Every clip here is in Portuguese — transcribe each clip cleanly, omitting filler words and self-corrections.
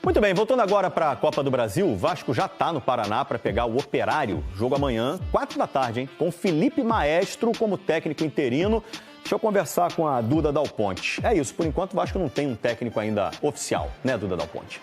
Muito bem, voltando agora para a Copa do Brasil, o Vasco já está no Paraná para pegar o Operário. Jogo amanhã, 4 da tarde, hein? Com Felipe Maestro como técnico interino. Deixa eu conversar com a Duda Dal Ponte. É isso, por enquanto o Vasco não tem um técnico ainda oficial, né, Duda Dal Ponte?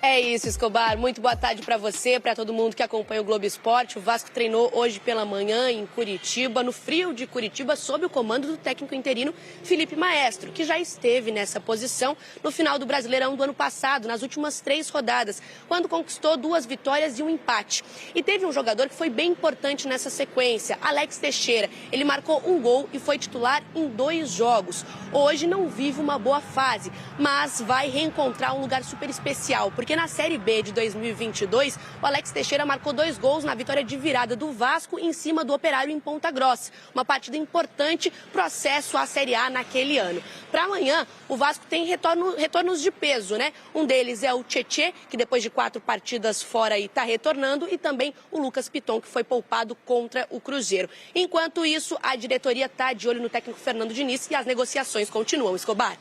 É isso, Escobar. Muito boa tarde para você, para todo mundo que acompanha o Globo Esporte. O Vasco treinou hoje pela manhã em Curitiba, no frio de Curitiba, sob o comando do técnico interino Felipe Maestro, que já esteve nessa posição no final do Brasileirão do ano passado, nas últimas 3 rodadas, quando conquistou 2 vitórias e um empate. E teve um jogador que foi bem importante nessa sequência, Alex Teixeira. Ele marcou um gol e foi titular em 2 jogos. Hoje não vive uma boa fase, mas vai reencontrar um lugar super especial, porque na Série B de 2022, o Alex Teixeira marcou 2 gols na vitória de virada do Vasco em cima do Operário em Ponta Grossa. Uma partida importante para o acesso à Série A naquele ano. Para amanhã, o Vasco tem retornos de peso, né? Um deles é o Tietê, que depois de 4 partidas fora está retornando, e também o Lucas Piton, que foi poupado contra o Cruzeiro. Enquanto isso, a diretoria está de olho no técnico Fernando Diniz e as negociações continuam. Escobar.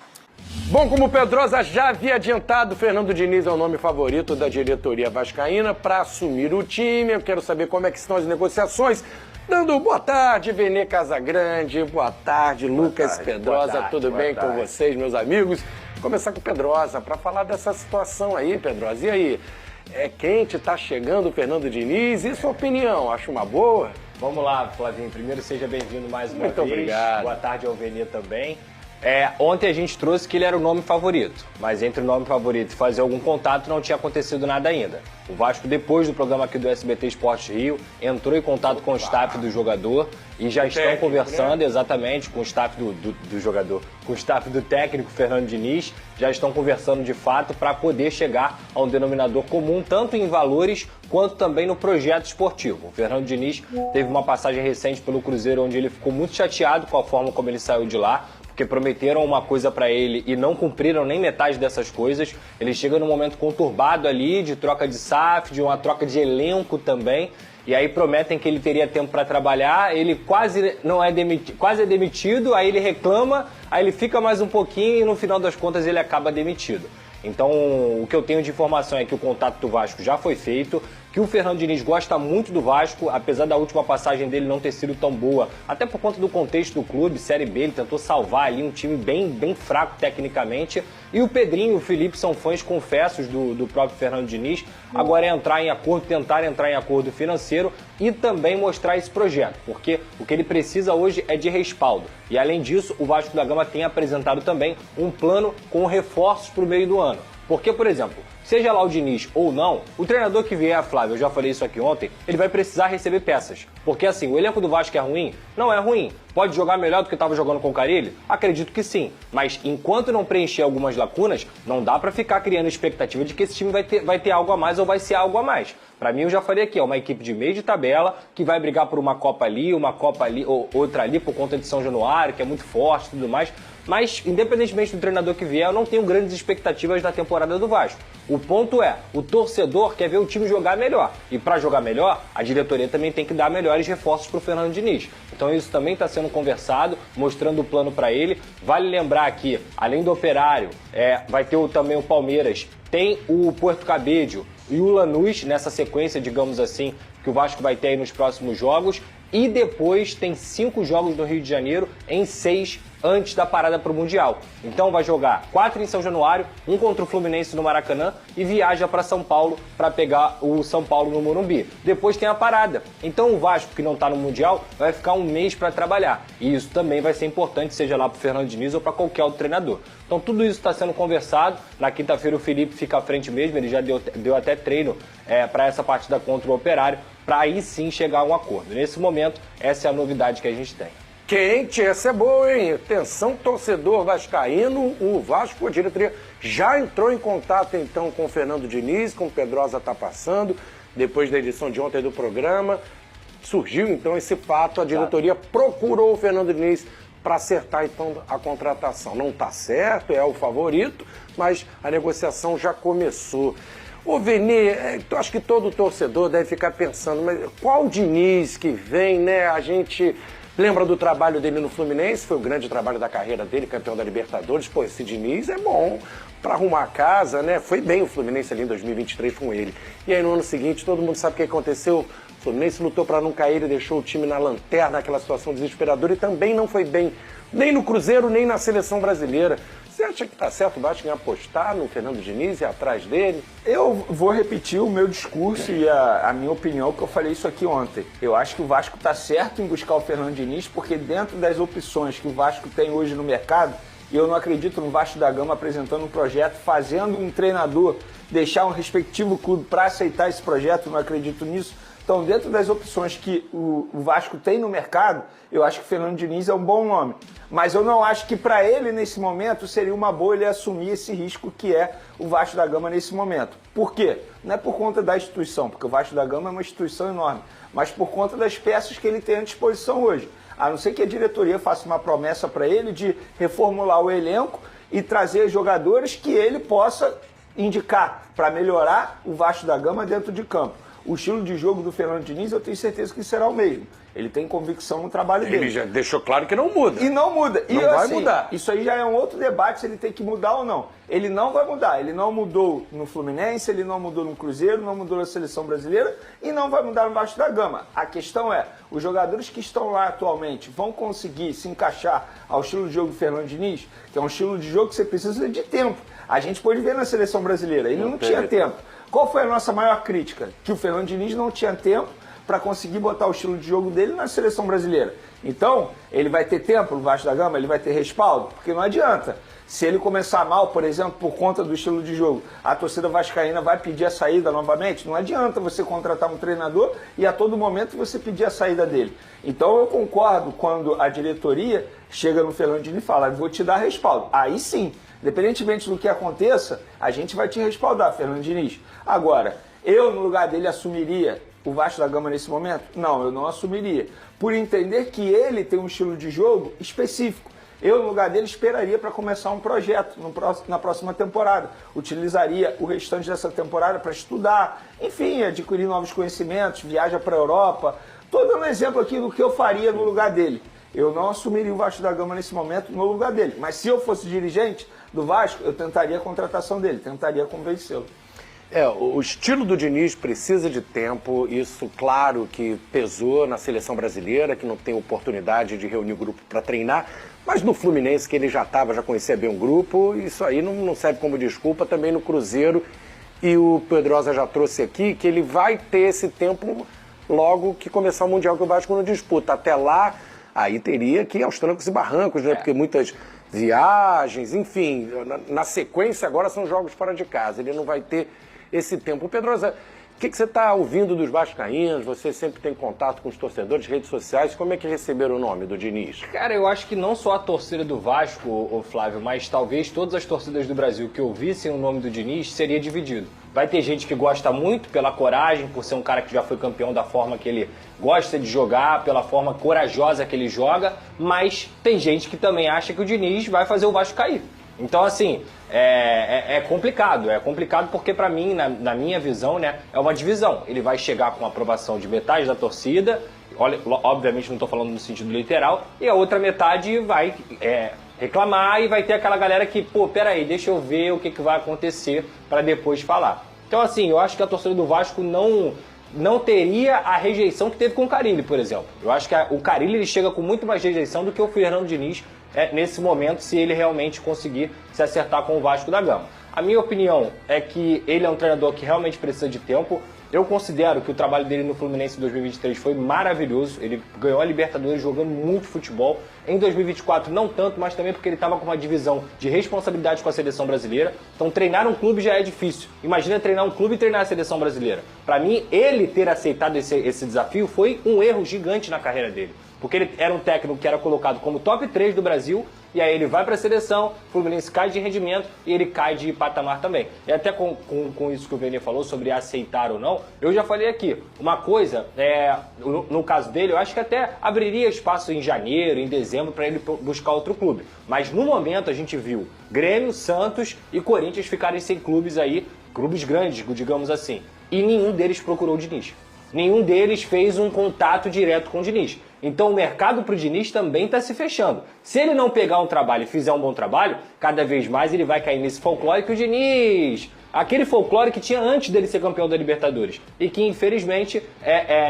Bom, como o Pedrosa já havia adiantado, Fernando Diniz é o nome favorito da diretoria vascaína para assumir o time. Eu quero saber como é que estão as negociações. Dando boa tarde, Vene Casagrande, boa tarde, Lucas Pedrosa, tudo bem com vocês, meus amigos? Vou começar com o Pedrosa para falar dessa situação aí, Pedrosa. E aí, é quente, tá chegando o Fernando Diniz? E sua opinião, acha uma boa? Vamos lá, Flavinho, primeiro seja bem-vindo mais uma vez. Muito obrigado. Boa tarde ao Vene também. Ontem a gente trouxe que ele era o nome favorito, mas entre o nome favorito e fazer algum contato não tinha acontecido nada ainda. O Vasco, depois do programa aqui do SBT Esporte Rio, entrou em contato com o staff do jogador e já estão conversando exatamente com o staff do jogador, com o staff do técnico Fernando Diniz, já estão conversando de fato para poder chegar a um denominador comum, tanto em valores quanto também no projeto esportivo. O Fernando Diniz teve uma passagem recente pelo Cruzeiro, onde ele ficou muito chateado com a forma como ele saiu de lá, porque prometeram uma coisa para ele e não cumpriram nem metade dessas coisas. Ele chega num momento conturbado ali, de troca de SAF, de uma troca de elenco também, e aí prometem que ele teria tempo para trabalhar, ele quase é demitido, aí ele reclama, aí ele fica mais um pouquinho e no final das contas ele acaba demitido. Então, o que eu tenho de informação é que o contato do Vasco já foi feito, que o Fernando Diniz gosta muito do Vasco, apesar da última passagem dele não ter sido tão boa, até por conta do contexto do clube, Série B, ele tentou salvar ali um time bem fraco tecnicamente, e o Pedrinho e o Felipe são fãs confessos do próprio Fernando Diniz. Agora é tentar entrar em acordo financeiro e também mostrar esse projeto, porque o que ele precisa hoje é de respaldo. E além disso, o Vasco da Gama tem apresentado também um plano com reforços para o meio do ano. Porque, por exemplo, seja lá o Diniz ou não, o treinador que vier, Flávio, eu já falei isso aqui ontem, ele vai precisar receber peças. Porque assim, o elenco do Vasco é ruim? Não é ruim. Pode jogar melhor do que estava jogando com o Carille? Acredito que sim. Mas enquanto não preencher algumas lacunas, não dá para ficar criando expectativa de que esse time vai ter algo a mais ou vai ser algo a mais. Para mim, eu já falei aqui, é uma equipe de meio de tabela que vai brigar por uma Copa ali, ou outra ali por conta de São Januário, que é muito forte e tudo mais. Mas, independentemente do treinador que vier, eu não tenho grandes expectativas da temporada do Vasco. O ponto é, o torcedor quer ver o time jogar melhor. E para jogar melhor, a diretoria também tem que dar melhores reforços para o Fernando Diniz. Então isso também está sendo conversado, mostrando o plano para ele. Vale lembrar que, além do Operário, vai ter também o Palmeiras, tem o Puerto Cabello e o Lanús nessa sequência, digamos assim, que o Vasco vai ter aí nos próximos jogos. E depois tem 5 jogos no Rio de Janeiro em 6 antes da parada para o Mundial. Então vai jogar 4 em São Januário, 1 contra o Fluminense no Maracanã e viaja para São Paulo para pegar o São Paulo no Morumbi. Depois tem a parada. Então o Vasco, que não está no Mundial, vai ficar um mês para trabalhar. E isso também vai ser importante, seja lá para o Fernando Diniz ou para qualquer outro treinador. Então tudo isso está sendo conversado. Na quinta-feira o Felipe fica à frente mesmo, ele já deu até treino para essa partida contra o Operário, para aí sim chegar a um acordo. Nesse momento, essa é a novidade que a gente tem. Quente, essa é boa, hein? Atenção, torcedor vascaíno, o Vasco, a diretoria já entrou em contato então com o Fernando Diniz, como o Pedrosa está passando, depois da edição de ontem do programa. Surgiu então esse fato, a diretoria procurou o Fernando Diniz para acertar então a contratação. Não está certo, é o favorito, mas a negociação já começou. Ô Vene, eu acho que todo torcedor deve ficar pensando, mas qual Diniz que vem, né? A gente Lembra do trabalho dele no Fluminense? Foi o grande trabalho da carreira dele, campeão da Libertadores. Pô, esse Diniz é bom para arrumar a casa, né? Foi bem o Fluminense ali em 2023 com ele. E aí no ano seguinte, todo mundo sabe o que aconteceu. O Fluminense lutou para não cair e deixou o time na lanterna, aquela situação desesperadora, e também não foi bem, nem no Cruzeiro, nem na seleção brasileira. Você acha que tá certo o Vasco em apostar no Fernando Diniz e atrás dele? Eu vou repetir o meu discurso e a minha opinião, que eu falei isso aqui ontem. Eu acho que o Vasco tá certo em buscar o Fernando Diniz, porque dentro das opções que o Vasco tem hoje no mercado, eu não acredito no Vasco da Gama apresentando um projeto, fazendo um treinador deixar um respectivo clube para aceitar esse projeto, não acredito nisso. Então, dentro das opções que o Vasco tem no mercado, eu acho que o Fernando Diniz é um bom nome. Mas eu não acho que para ele, nesse momento, seria uma boa ele assumir esse risco que é o Vasco da Gama nesse momento. Por quê? Não é por conta da instituição, porque o Vasco da Gama é uma instituição enorme, mas por conta das peças que ele tem à disposição hoje. A não ser que a diretoria faça uma promessa para ele de reformular o elenco e trazer jogadores que ele possa indicar para melhorar o Vasco da Gama dentro de campo. O estilo de jogo do Fernando Diniz, eu tenho certeza que será o mesmo. Ele tem convicção no trabalho dele. Ele já deixou claro que não muda. E não muda. Não vai mudar. Isso aí já é um outro debate se ele tem que mudar ou não. Ele não vai mudar. Ele não mudou no Fluminense, ele não mudou no Cruzeiro, não mudou na Seleção Brasileira e não vai mudar no Vasco da Gama. A questão é, os jogadores que estão lá atualmente vão conseguir se encaixar ao estilo de jogo do Fernando Diniz, que é um estilo de jogo que você precisa de tempo. A gente pode ver na Seleção Brasileira, ele não tinha tempo. Qual foi a nossa maior crítica? Que o Fernando Diniz não tinha tempo para conseguir botar o estilo de jogo dele na Seleção Brasileira. Então, ele vai ter tempo no Vasco da Gama, ele vai ter respaldo? Porque não adianta. Se ele começar mal, por exemplo, por conta do estilo de jogo, a torcida vascaína vai pedir a saída novamente? Não adianta você contratar um treinador e a todo momento você pedir a saída dele. Então, eu concordo quando a diretoria chega no Fernando Diniz e fala, vou te dar respaldo. Aí sim, independentemente do que aconteça, a gente vai te respaldar, Fernando Diniz. Agora, eu no lugar dele assumiria o Vasco da Gama nesse momento? Não, eu não assumiria. Por entender que ele tem um estilo de jogo específico. Eu, no lugar dele, esperaria para começar um projeto na próxima temporada. Utilizaria o restante dessa temporada para estudar, enfim, adquirir novos conhecimentos, viaja para a Europa. Estou dando um exemplo aqui do que eu faria no lugar dele. Eu não assumiria o Vasco da Gama nesse momento no lugar dele. Mas se eu fosse dirigente do Vasco, eu tentaria a contratação dele, tentaria convencê-lo. O estilo do Diniz precisa de tempo, isso claro que pesou na seleção brasileira, que não tem oportunidade de reunir o grupo para treinar, mas no Fluminense, que ele já conhecia bem o grupo, isso aí não serve como desculpa, também no Cruzeiro, e o Pedrosa já trouxe aqui, que ele vai ter esse tempo logo que começar o Mundial, que o Vasco não disputa. Até lá, aí teria que ir aos trancos e barrancos, né? Porque muitas viagens, enfim, na sequência agora são jogos fora de casa, ele não vai ter esse tempo. Pedrosa, o que você está ouvindo dos vascaínos? Você sempre tem contato com os torcedores, redes sociais. Como é que receberam o nome do Diniz? Cara, eu acho que não só a torcida do Vasco, ô Flávio, mas talvez todas as torcidas do Brasil que ouvissem o nome do Diniz seria dividido. Vai ter gente que gosta muito pela coragem, por ser um cara que já foi campeão da forma que ele gosta de jogar, pela forma corajosa que ele joga, mas tem gente que também acha que o Diniz vai fazer o Vasco cair. Então, assim, é complicado. É complicado porque, para mim, na minha visão, né, é uma divisão. Ele vai chegar com a aprovação de metade da torcida, obviamente não estou falando no sentido literal, e a outra metade vai reclamar e vai ter aquela galera que, peraí, deixa eu ver o que vai acontecer para depois falar. Então, assim, eu acho que a torcida do Vasco não teria a rejeição que teve com o Carille, por exemplo. Eu acho que o Carille ele chega com muito mais rejeição do que o Fernando Diniz nesse momento, se ele realmente conseguir se acertar com o Vasco da Gama. A minha opinião é que ele é um treinador que realmente precisa de tempo. Eu considero que o trabalho dele no Fluminense em 2023 foi maravilhoso. Ele ganhou a Libertadores jogando muito futebol. Em 2024 não tanto, mas também porque ele estava com uma divisão de responsabilidade com a seleção brasileira. Então treinar um clube já é difícil. Imagina treinar um clube e treinar a seleção brasileira. Para mim, ele ter aceitado esse desafio foi um erro gigante na carreira dele. Porque ele era um técnico que era colocado como top 3 do Brasil, e aí ele vai para a seleção, o Fluminense cai de rendimento e ele cai de patamar também. E até com isso que o Vene falou sobre aceitar ou não, eu já falei aqui, uma coisa, no caso dele, eu acho que até abriria espaço em janeiro, em dezembro, para ele buscar outro clube. Mas no momento a gente viu Grêmio, Santos e Corinthians ficarem sem clubes aí, clubes grandes, digamos assim, e nenhum deles procurou o Diniz. Nenhum deles fez um contato direto com o Diniz. Então o mercado pro Diniz também está se fechando. Se ele não pegar um trabalho e fizer um bom trabalho, cada vez mais ele vai cair nesse folclore que o Diniz... Aquele folclore que tinha antes dele ser campeão da Libertadores e que, infelizmente,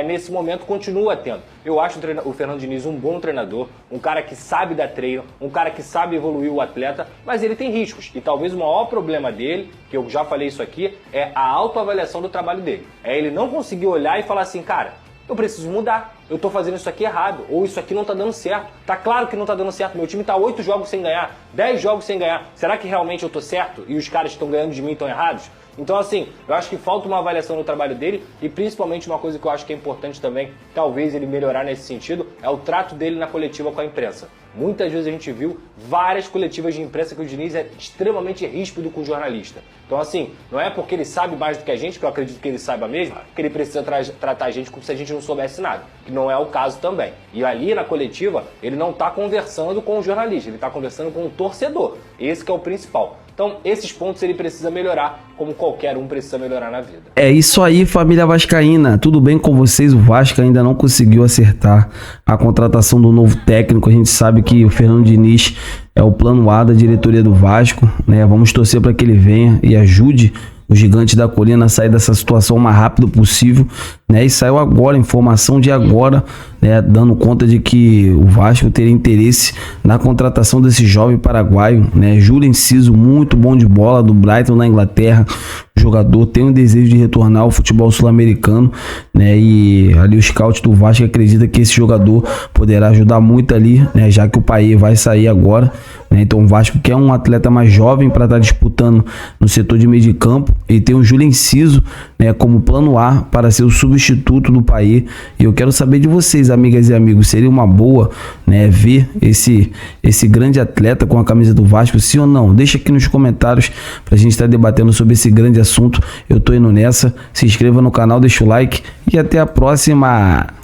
nesse momento continua tendo. Eu acho o Fernando Diniz um bom treinador, um cara que sabe dar treino, um cara que sabe evoluir o atleta, mas ele tem riscos. E talvez o maior problema dele, que eu já falei isso aqui, é a autoavaliação do trabalho dele. É ele não conseguir olhar e falar assim, cara, eu preciso mudar, eu tô fazendo isso aqui errado, ou isso aqui não tá dando certo. Tá claro que não tá dando certo, meu time tá 8 jogos sem ganhar, 10 jogos sem ganhar. Será que realmente eu tô certo e os caras que estão ganhando de mim estão errados? Então, assim, eu acho que falta uma avaliação no trabalho dele e principalmente uma coisa que eu acho que é importante também, talvez ele melhorar nesse sentido, é o trato dele na coletiva com a imprensa. Muitas vezes a gente viu várias coletivas de imprensa que o Diniz é extremamente ríspido com o jornalista. Então, assim, não é porque ele sabe mais do que a gente, que eu acredito que ele saiba mesmo, que ele precisa tratar a gente como se a gente não soubesse nada, que não é o caso também. E ali na coletiva, ele não está conversando com o jornalista, ele está conversando com o torcedor. Esse que é o principal. Então, esses pontos ele precisa melhorar, como qualquer um precisa melhorar na vida. É isso aí, família vascaína. Tudo bem com vocês? O Vasco ainda não conseguiu acertar a contratação do novo técnico. A gente sabe que o Fernando Diniz é o plano A da diretoria do Vasco, né? Vamos torcer para que ele venha e ajude o Gigante da Colina a sair dessa situação o mais rápido possível, né? E saiu agora, informação de agora, né? Dando conta de que o Vasco teria interesse na contratação desse jovem paraguaio, né? Júlio Enciso, muito bom de bola, do Brighton na Inglaterra. O jogador tem um desejo de retornar ao futebol sul-americano, né? E ali o scout do Vasco acredita que esse jogador poderá ajudar muito ali, né? Já que o Paê vai sair agora, né? Então o Vasco quer um atleta mais jovem para estar disputando no setor de meio de campo e tem o Júlio Enciso, né, como plano A para ser o substituto do Paê. E eu quero saber de vocês, amigas e amigos, seria uma boa, né, ver esse grande atleta com a camisa do Vasco, sim ou não? Deixa aqui nos comentários pra gente estar debatendo sobre esse grande assunto. Eu tô indo nessa, se inscreva no canal, deixa o like e até a próxima!